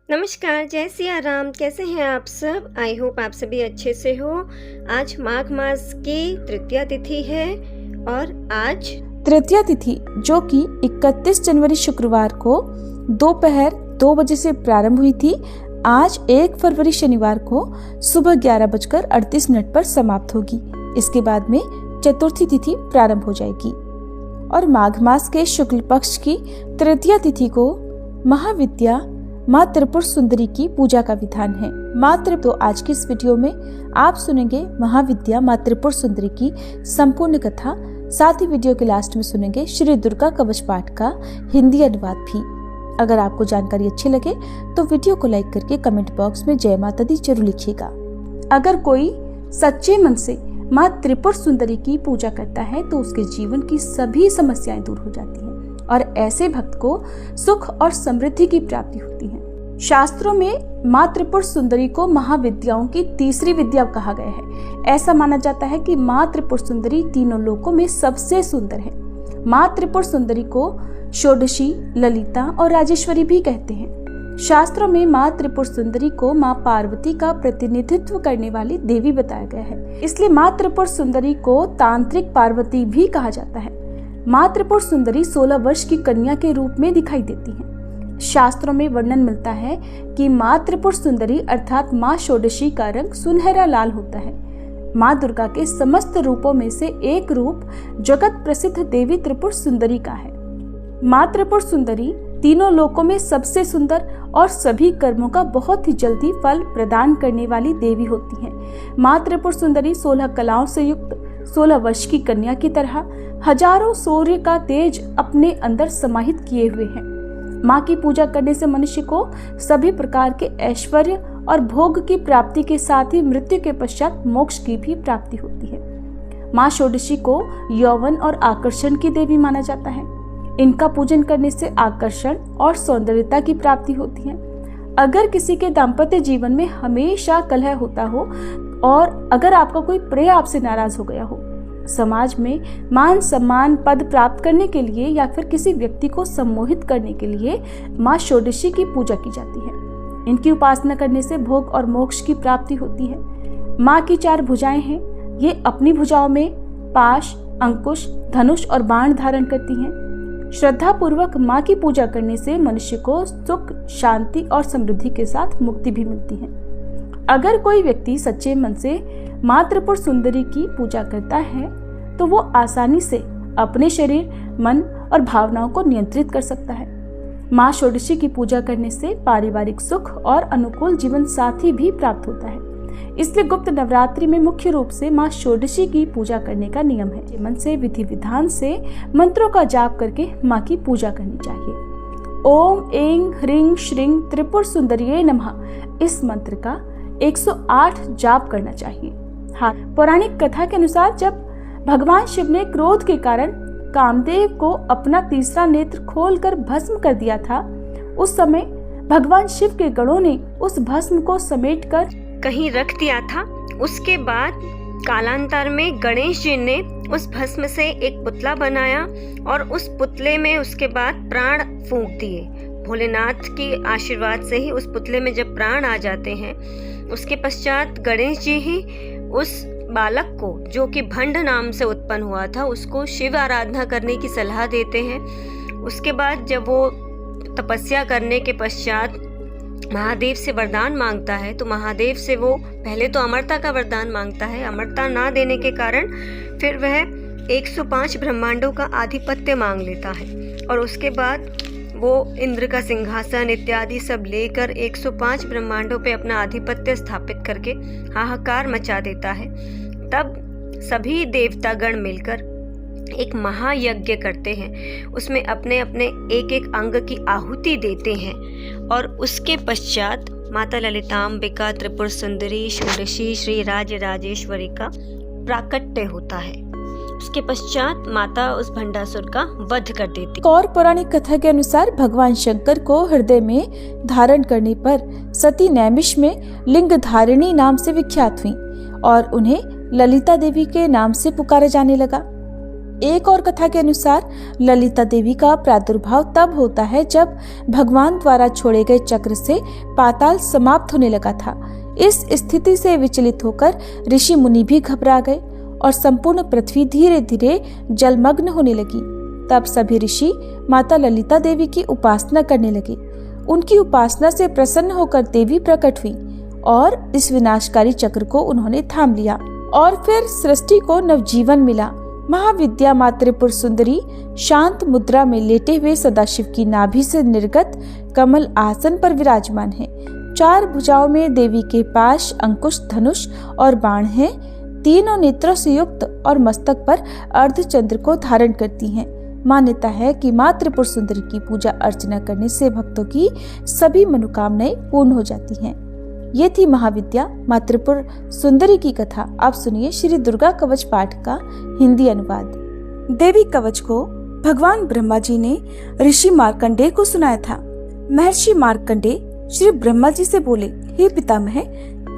नमस्कार, जय सिया राम। कैसे हैं आप सब? आई होप आप सभी अच्छे से हो। आज माघ मास की तृतीया तिथि है और आज तृतीया तिथि जो कि 31 जनवरी शुक्रवार को दोपहर 2 बजे से प्रारंभ हुई थी, आज 1 फरवरी शनिवार को सुबह 11:38 पर समाप्त होगी। इसके बाद में चतुर्थी तिथि प्रारंभ हो जाएगी और माघ मास के शुक्ल पक्ष की तृतीया तिथि को महाविद्या माँ त्रिपुर सुंदरी की पूजा का विधान है। तो आज की इस वीडियो में आप सुनेंगे महाविद्या माँ त्रिपुर सुंदरी की संपूर्ण कथा। साथ ही वीडियो के लास्ट में सुनेंगे श्री दुर्गा कवच पाठ का हिंदी अनुवाद भी। अगर आपको जानकारी अच्छी लगे तो वीडियो को लाइक करके कमेंट बॉक्स में जय माता दी जरूर लिखिएगा। अगर कोई सच्चे मन से माँ त्रिपुर सुंदरी की पूजा करता है तो उसके जीवन की सभी समस्याएं दूर हो जाती हैं और ऐसे भक्त को सुख और समृद्धि की प्राप्ति होती है। शास्त्रों में माँ त्रिपुर सुंदरी को महाविद्याओं की तीसरी विद्या कहा गया है। ऐसा माना जाता है कि माँ त्रिपुर सुंदरी तीनों लोकों में सबसे सुंदर है। माँ त्रिपुर सुंदरी को षोडशी, ललिता और राजेश्वरी भी कहते हैं। शास्त्रों में माँ त्रिपुर सुंदरी को माँ पार्वती का प्रतिनिधित्व करने वाली देवी बताया गया है। इसलिए माँ त्रिपुर सुंदरी को तांत्रिक पार्वती भी कहा जाता है। माँ त्रिपुर सुंदरी 16 वर्ष की कन्या के रूप में दिखाई देती हैं। शास्त्रों में वर्णन मिलता है कि माँ त्रिपुर सुंदरी अर्थात माँ षोडशी का रंग सुनहरा लाल होता है। माँ दुर्गा के समस्त रूपों में से एक रूप जगत प्रसिद्ध देवी त्रिपुर सुंदरी का है। माँ त्रिपुर सुंदरी तीनों लोकों में सबसे सुंदर और सभी कर्मों का बहुत ही जल्दी फल प्रदान करने वाली देवी होती है। माँ त्रिपुर सुंदरी 16 कलाओं से युक्त 16 वर्ष की कन्या की तरह हजारों सूर्य का तेज अपने अंदर समाहित किए हुए हैं। माँ की पूजा करने से मनुष्य को सभी प्रकार के ऐश्वर्य और भोग की प्राप्ति के साथ ही मृत्यु के पश्चात मोक्ष की भी प्राप्ति होती है। माँ षोडशी को यौवन और आकर्षण की देवी माना जाता है। इनका पूजन करने से आकर्षण और सौंदर्यता की प्राप्ति होती है। अगर किसी के दाम्पत्य जीवन में हमेशा कलह होता हो और अगर आपका कोई प्रिय आपसे नाराज हो गया हो, समाज में मान सम्मान पद प्राप्त करने के लिए या फिर किसी व्यक्ति को सम्मोहित करने के लिए माँ षोडशी की पूजा की जाती है। इनकी उपासना करने से भोग और मोक्ष की प्राप्ति होती है। माँ की 4 भुजाएं हैं। ये अपनी भुजाओं में पाश, अंकुश, धनुष और बाण धारण करती हैं। श्रद्धा पूर्वक माँ की पूजा करने से मनुष्य को सुख, शांति और समृद्धि के साथ मुक्ति भी मिलती है। अगर कोई व्यक्ति सच्चे मन से माँ त्रिपुर सुंदरी की पूजा करता है तो वो आसानी से अपने शरीर, मन और भावनाओं को नियंत्रित कर सकता है। माँ षोडशी की पूजा करने से पारिवारिक सुख और अनुकूल जीवन साथी भी प्राप्त होता है। इसलिए गुप्त नवरात्रि में मुख्य रूप से माँ षोडशी की पूजा करने का नियम है। मन से विधि विधान से मंत्रों का जाप करके माँ की पूजा करनी चाहिए। ओम ऐं ह्रीं श्रीं त्रिपुर सुंदरिये नमः इस मंत्र का 108 जाप करना चाहिए। हाँ, पौराणिक कथा के अनुसार जब भगवान शिव ने क्रोध के कारण कामदेव को अपना तीसरा नेत्र खोलकर भस्म कर दिया था, उस समय भगवान शिव के गणों ने उस भस्म को समेटकर कहीं रख दिया था। उसके बाद कालांतर में गणेश जी ने उस भस्म से एक पुतला बनाया और उस पुतले में उसके बाद प्राण फूंक दिए। भोलेनाथ की आशीर्वाद से ही उस पुतले में जब प्राण आ जाते हैं, उसके पश्चात गणेश जी ही उस बालक को, जो कि भंड नाम से उत्पन्न हुआ था, उसको शिव आराधना करने की सलाह देते हैं। उसके बाद जब वो तपस्या करने के पश्चात महादेव से वरदान मांगता है तो महादेव से वो पहले तो अमरता का वरदान मांगता है। अमरता ना देने के कारण फिर वह 105 ब्रह्मांडों का आधिपत्य मांग लेता है और उसके बाद वो इंद्र का सिंहासन इत्यादि सब लेकर 105 ब्रह्मांडों पे अपना आधिपत्य स्थापित करके हाहाकार मचा देता है। तब सभी देवतागण मिलकर एक महायज्ञ करते हैं। उसमें अपने अपने एक एक अंग की आहुति देते हैं और उसके पश्चात माता ललितांबिका त्रिपुर सुंदरी षोडशी श्री राजेश्वरी का प्राकट्य होता है। उसके पश्चात माता उस भंडासुर का वध कर देती। और पौराणिक कथा के अनुसार भगवान शंकर को हृदय में धारण करने पर सती नैमिष में लिंग धारिणी नाम से विख्यात हुई और उन्हें ललिता देवी के नाम से पुकारा जाने लगा। एक और कथा के अनुसार ललिता देवी का प्रादुर्भाव तब होता है जब भगवान द्वारा छोड़े गए चक्र से पाताल समाप्त होने लगा था। इस स्थिति से विचलित होकर ऋषि मुनि भी घबरा गए और संपूर्ण पृथ्वी धीरे धीरे जलमग्न होने लगी। तब सभी ऋषि माता ललिता देवी की उपासना करने लगे। उनकी उपासना से प्रसन्न होकर देवी प्रकट हुई और इस विनाशकारी चक्र को उन्होंने थाम लिया और फिर सृष्टि को नवजीवन मिला। महाविद्या मां त्रिपुर सुंदरी शांत मुद्रा में लेटे हुए सदाशिव की नाभि से निर्गत कमल आसन पर विराजमान है। 4 भुजाओं में देवी के पाश, अंकुश, धनुष और बाण हैं। तीनों नेत्रों से युक्त और मस्तक पर अर्धचंद्र को धारण करती हैं। मान्यता है कि मां त्रिपुर सुंदरी की पूजा अर्चना करने से भक्तों की सभी मनोकामनाएं पूर्ण हो जाती हैं। ये थी महाविद्या मां त्रिपुर सुंदरी की कथा। आप सुनिए श्री दुर्गा कवच पाठ का हिंदी अनुवाद। देवी कवच को भगवान ब्रह्मा जी ने ऋषि मार्कंडेय को सुनाया था। महर्षि मार्कंडेय श्री ब्रह्मा जी से बोले, हे पितामह,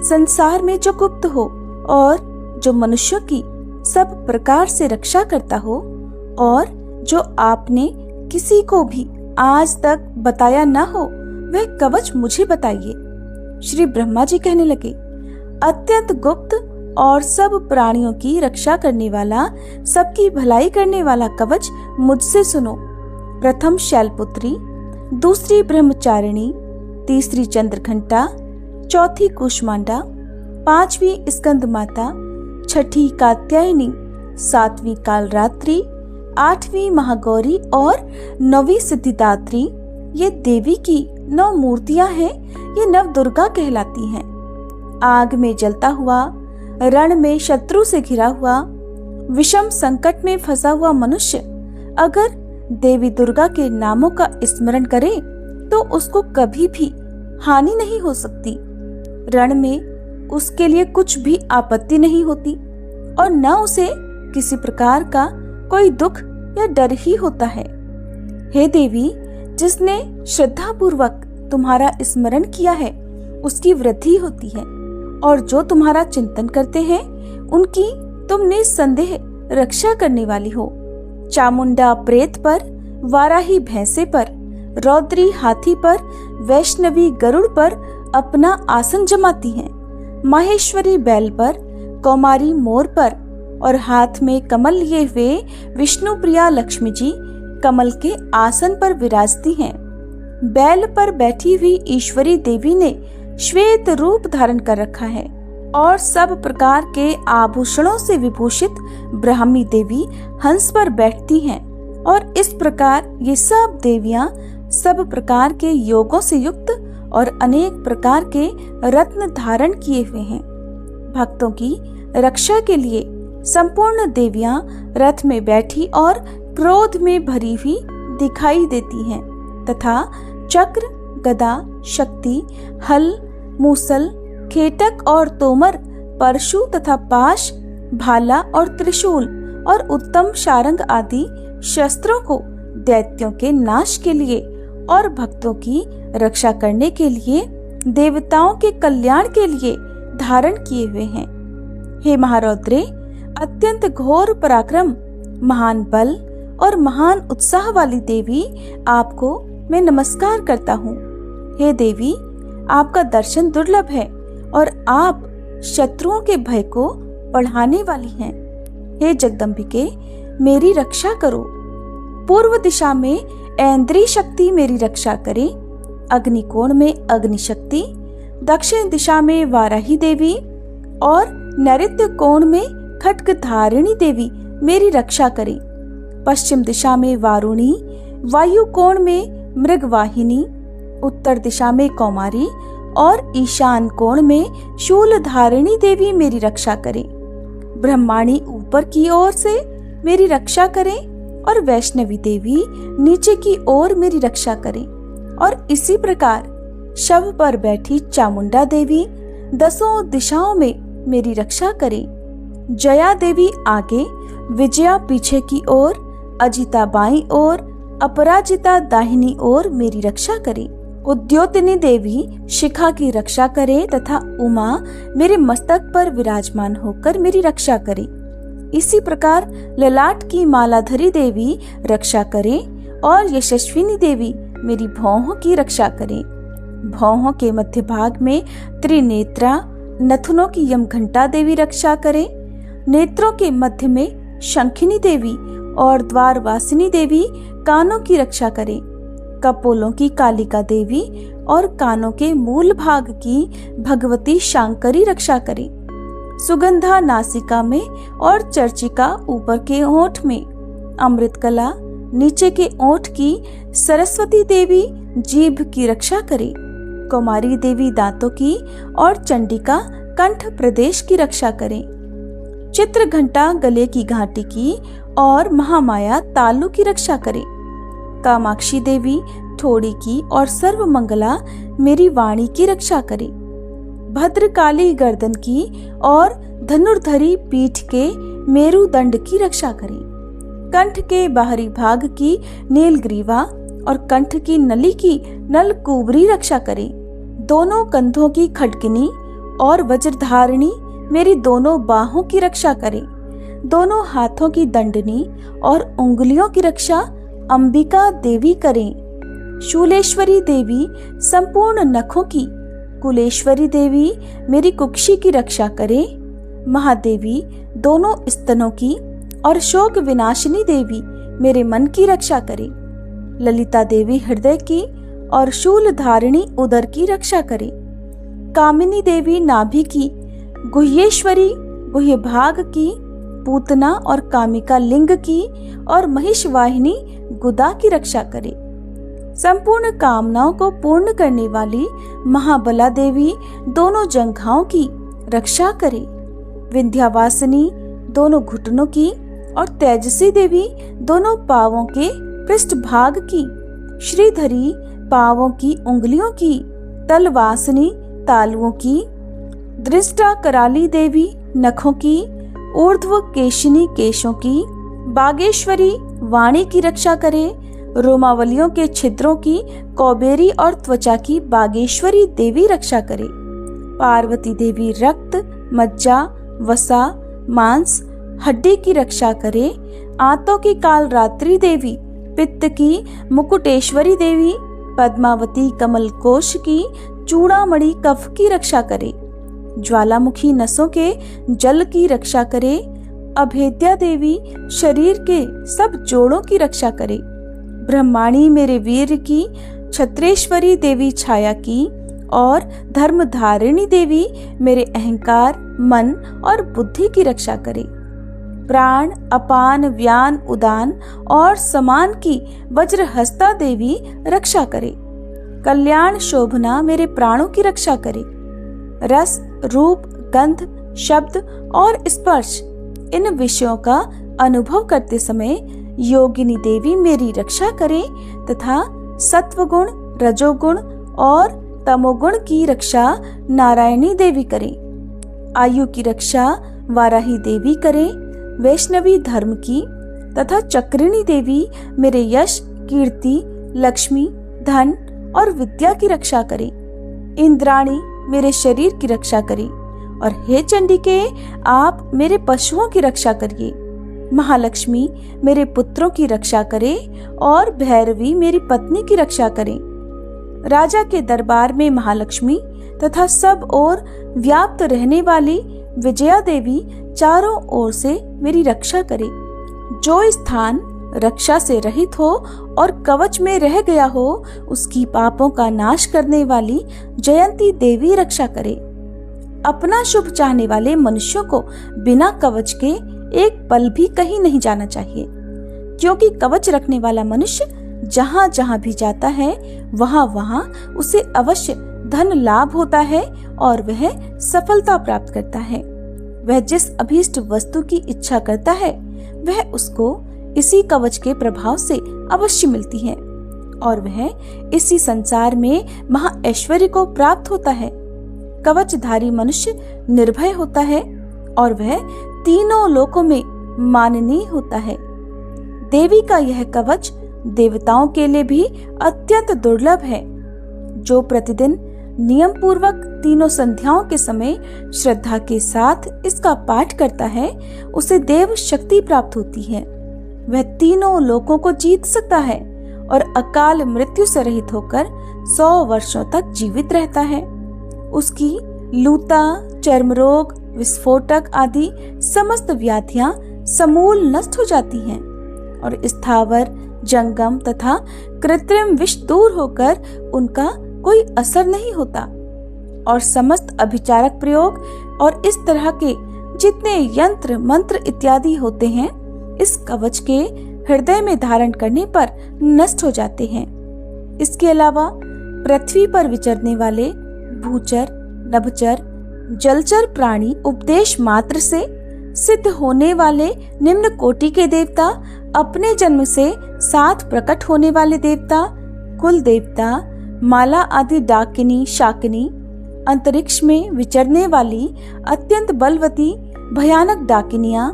संसार में जो गुप्त हो और जो मनुष्यों की सब प्रकार से रक्षा करता हो और जो आपने किसी को भी आज तक बताया न हो, वह कवच मुझे बताइए। श्री ब्रह्मा जी कहने लगे, अत्यंत गुप्त और सब प्राणियों की रक्षा करने वाला, सबकी भलाई करने वाला कवच मुझसे सुनो। प्रथम शैलपुत्री, दूसरी ब्रह्मचारिणी, तीसरी चंद्रघंटा, चौथी कुष्मांडा, 5वीं स्कंद माता, 6ठी कात्यायनी, 7वीं कालरात्रि, 8वीं महागौरी और 9वीं सिद्धिदात्री। ये देवी की 9 मूर्तियां हैं। ये नव दुर्गा कहलाती हैं। आग में जलता हुआ, रण में शत्रु से घिरा हुआ, विषम संकट में फंसा हुआ मनुष्य अगर देवी दुर्गा के नामों का स्मरण करे तो उसको कभी भी हानि नहीं हो सकती। रण में उसके लिए कुछ भी आपत्ति नहीं होती और न उसे किसी प्रकार का कोई दुख या डर ही होता है। हे देवी, जिसने श्रद्धा पूर्वक तुम्हारा स्मरण किया है उसकी वृद्धि होती है और जो तुम्हारा चिंतन करते हैं उनकी तुम निसंदेह रक्षा करने वाली हो। चामुंडा प्रेत पर, वाराही भैंसे पर, रौद्री हाथी पर, वैष्णवी गरुड़ पर अपना आसन जमाती हैं। माहेश्वरी बैल पर, कौमारी मोर पर और हाथ में कमल लिए हुए विष्णु प्रिया लक्ष्मी जी कमल के आसन पर विराजती हैं। बैल पर बैठी हुई ईश्वरी देवी ने श्वेत रूप धारण कर रखा है और सब प्रकार के आभूषणों से विभूषित ब्राह्मी देवी हंस पर बैठती हैं और इस प्रकार ये सब देवियां सब प्रकार के योगों से युक्त और अनेक प्रकार के रत्न धारण किए हुए हैं। भक्तों की रक्षा के लिए संपूर्ण देवियां रथ में बैठी और क्रोध में भरी हुई दिखाई देती हैं तथा चक्र, गदा, शक्ति, हल, मूसल, खेटक और तोमर, परशु तथा पाश, भाला और त्रिशूल और उत्तम शारंग आदि शस्त्रों को दैत्यों के नाश के लिए और भक्तों की रक्षा करने के लिए, देवताओं के कल्याण के लिए धारण किए हुए हैं। हे महारौद्रे, अत्यंत घोर पराक्रम, महान बल और महान उत्साह वाली देवी, आपको मैं नमस्कार करता हूँ। हे देवी, आपका दर्शन दुर्लभ है और आप शत्रुओं के भय को बढ़ाने वाली हैं। हे जगदम्बिके, मेरी रक्षा करो। पूर्व दिशा में ऐन्द्री शक्ति मेरी रक्षा करे, अग्निकोण में अग्नि शक्ति, दक्षिण दिशा में वाराही देवी और नैऋत्य कोण में खड्गधारिणी देवी मेरी रक्षा करे। पश्चिम दिशा में वारुणी, वायु कोण में मृगवाहिनी, उत्तर दिशा में कौमारी और ईशान कोण में शूलधारिणी देवी मेरी रक्षा करे। ब्रह्माणी ऊपर की ओर से मेरी रक्षा करे और वैष्णवी देवी नीचे की ओर मेरी रक्षा करे। और इसी प्रकार शव पर बैठी चामुंडा देवी 10 दिशाओं में मेरी रक्षा करे। जया देवी आगे, विजया पीछे की ओर, अजिता बाईं ओर, अपराजिता दाहिनी ओर मेरी रक्षा करे। उद्योतनी देवी शिखा की रक्षा करे तथा उमा मेरे मस्तक पर विराजमान होकर मेरी रक्षा करे। इसी प्रकार ललाट की मालाधरी देवी रक्षा करें और यशस्विनी देवी मेरी भौहों की रक्षा करें। भौहों के मध्य भाग में त्रिनेत्रा नथुनों की यमघंटा देवी रक्षा करें। नेत्रों के मध्य में शंखिनी देवी और द्वारवासिनी देवी कानों की रक्षा करें। कपोलों की कालिका देवी और कानों के मूल भाग की भगवती शांकरी रक्षा करें। सुगंधा नासिका में और चर्चिका ऊपर के ओंठ में, अमृतकला नीचे के ओंठ की सरस्वती देवी जीभ की रक्षा करे। कुमारी देवी दांतों की और चंडिका कंठ प्रदेश की रक्षा करें। चित्र घंटा गले की घाटी की और महामाया तालु की रक्षा करें। कामाक्षी देवी थोड़ी की और सर्वमंगला मेरी वाणी की रक्षा करें। भद्रकाली गर्दन की और धनुर्धरी पीठ के मेरुदंड की रक्षा करें। कंठ के बाहरी भाग की नीलग्रीवा और कंठ की नली की नलकुबरी रक्षा करें। दोनों कंधों की खटकनी और वज्रधारिणी मेरी दोनों बाहों की रक्षा करें। दोनों हाथों की दंडनी और उंगलियों की रक्षा अंबिका देवी करें। शूलेश्वरी देवी संपूर्ण नखों की, कुलेश्वरी देवी मेरी कुक्षी की रक्षा करें। महादेवी दोनों स्तनों की और शोक विनाशिनी देवी मेरे मन की रक्षा करे। ललिता देवी हृदय की और शूल धारिणी उदर की रक्षा करे। कामिनी देवी नाभि की, गुह्येश्वरी गुह्य भाग की, पूतना और कामिका लिंग की और महिषवाहिनी गुदा की रक्षा करे। संपूर्ण कामनाओं को पूर्ण करने वाली महाबला देवी दोनों जंघाओं की रक्षा करे। विंध्यावासिनी दोनों घुटनों की और तेजसी देवी दोनों पांवों के पृष्ठभाग की, श्रीधरी पांवों की उंगलियों की, तलवासिनी तालुओं की, दृष्टा कराली देवी नखों की, ऊर्ध्व केशिनी केशों की, बागेश्वरी वाणी की रक्षा करे। रोमावलियों के छिद्रों की कौबेरी और त्वचा की बागेश्वरी देवी रक्षा करे। पार्वती देवी रक्त, मज्जा, वसा, मांस, हड्डी की रक्षा करे। आंतों की कालरात्रि देवी, पित्त की मुकुटेश्वरी देवी, पद्मावती कमल कोश की चूड़ामणि कफ की रक्षा करे। ज्वालामुखी नसों के जल की रक्षा करे। अभेद्या देवी शरीर के सब जोड़ों की रक्षा करे। ब्रह्माणी मेरे वीर की, छत्रेश्वरी देवी छाया की और धर्मधारिणी देवी मेरे अहंकार, मन और बुद्धि की रक्षा करे। प्राण, अपान, व्यान, उदान और समान की वज्रहस्ता देवी रक्षा करे। कल्याण शोभना मेरे प्राणों की रक्षा करे। रस, रूप, गंध, शब्द और स्पर्श इन विषयों का अनुभव करते समय योगिनी देवी मेरी रक्षा करे तथा सत्वगुण, रजोगुण और तमोगुण की रक्षा नारायणी देवी करे। आयु की रक्षा वाराही देवी करे। वैष्णवी धर्म की तथा चक्रिणी देवी मेरे यश, कीर्ति, लक्ष्मी, धन और विद्या की रक्षा करे। इंद्राणी मेरे शरीर की रक्षा करे और हे चंडिके आप मेरे पशुओं की रक्षा करिए। महालक्ष्मी मेरे पुत्रों की रक्षा करे और भैरवी मेरी पत्नी की रक्षा करे। राजा के दरबार में महालक्ष्मी तथा सब ओर व्याप्त रहने वाली विजया देवी चारों ओर से मेरी रक्षा करे। जो स्थान रक्षा से रहित हो और कवच में रह गया हो उसकी पापों का नाश करने वाली जयंती देवी रक्षा करे। अपना शुभ चाहने वाले मनुष्यों को बिना कवच के एक पल भी कहीं नहीं जाना चाहिए, क्योंकि कवच रखने वाला मनुष्य जहाँ जहाँ भी जाता है वहाँ वहाँ उसे अवश्य धन लाभ होता है और वह सफलता प्राप्त करता है। वह जिस अभीष्ट वस्तु की इच्छा करता है वह उसको इसी कवच के प्रभाव से अवश्य मिलती है और वह इसी संसार में महा ऐश्वर्य को प्राप्त होता है। कवचधारी मनुष्य निर्भय होता है और वह तीनों लोकों में माननीय होता है। देवी का यह कवच देवताओं के लिए भी अत्यंत दुर्लभ है। जो प्रतिदिन नियम पूर्वक तीनों संध्याओं के समय श्रद्धा के साथ इसका पाठ करता है, उसे देव शक्ति प्राप्त होती है। वह तीनों लोकों को जीत सकता है और अकाल मृत्यु से रहित होकर 100 वर्षों तक जीवित रहता है। उसकी लूता, चर्म रोग, विस्फोटक आदि समस्त व्याधियां समूल नष्ट हो जाती हैं और स्थावर, जंगम तथा कृत्रिम विष दूर होकर उनका कोई असर नहीं होता और समस्त अभिचारक प्रयोग और इस तरह के जितने यंत्र मंत्र इत्यादि होते हैं इस कवच के हृदय में धारण करने पर नष्ट हो जाते हैं। इसके अलावा पृथ्वी पर विचरने वाले भूचर, नभचर, जलचर प्राणी, उपदेश मात्र से सिद्ध होने वाले निम्न कोटि के देवता, अपने जन्म से साथ प्रकट होने वाले देवता, कुल देवता, माला आदि डाकिनी, शाकिनी, अंतरिक्ष में विचरने वाली अत्यंत बलवती भयानक डाकिनियां,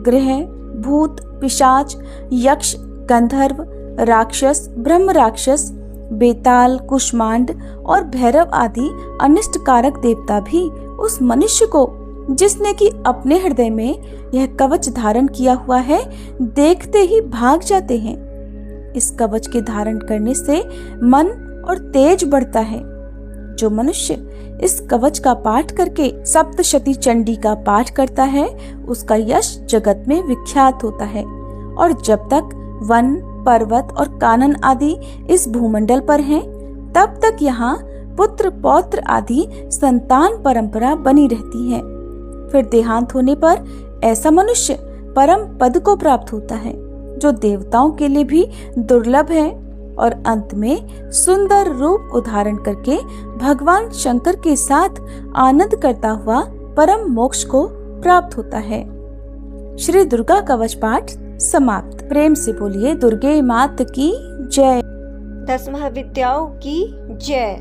ग्रह, भूत, पिशाच, यक्ष, गंधर्व, राक्षस, ब्रह्म राक्षस, बेताल, कुष्मांड और भैरव आदि अनिष्टकारक देवता भी उस मनुष्य को, जिसने कि अपने हृदय में यह कवच धारण किया हुआ है, देखते ही भाग जाते हैं। इस कवच के धारण करने से मन और तेज बढ़ता है। जो मनुष्य इस कवच का पाठ करके सप्तशती चंडी का पाठ करता है, उसका यश जगत में विख्यात होता है और जब तक वन, पर्वत और कानन आदि इस भूमंडल पर हैं, तब तक यहाँ पुत्र पौत्र आदि संतान परंपरा बनी रहती है। फिर देहांत होने पर ऐसा मनुष्य परम पद को प्राप्त होता है, जो देवताओं के लिए भी दुर्लभ है और अंत में सुंदर रूप को धारण करके भगवान शंकर के साथ आनंद करता हुआ परम मोक्ष को प्राप्त होता है। श्री दुर्गा कवच पाठ समाप्त। प्रेम से बोलिए दुर्गे मात की जय। 10 महाविद्याओं की जय।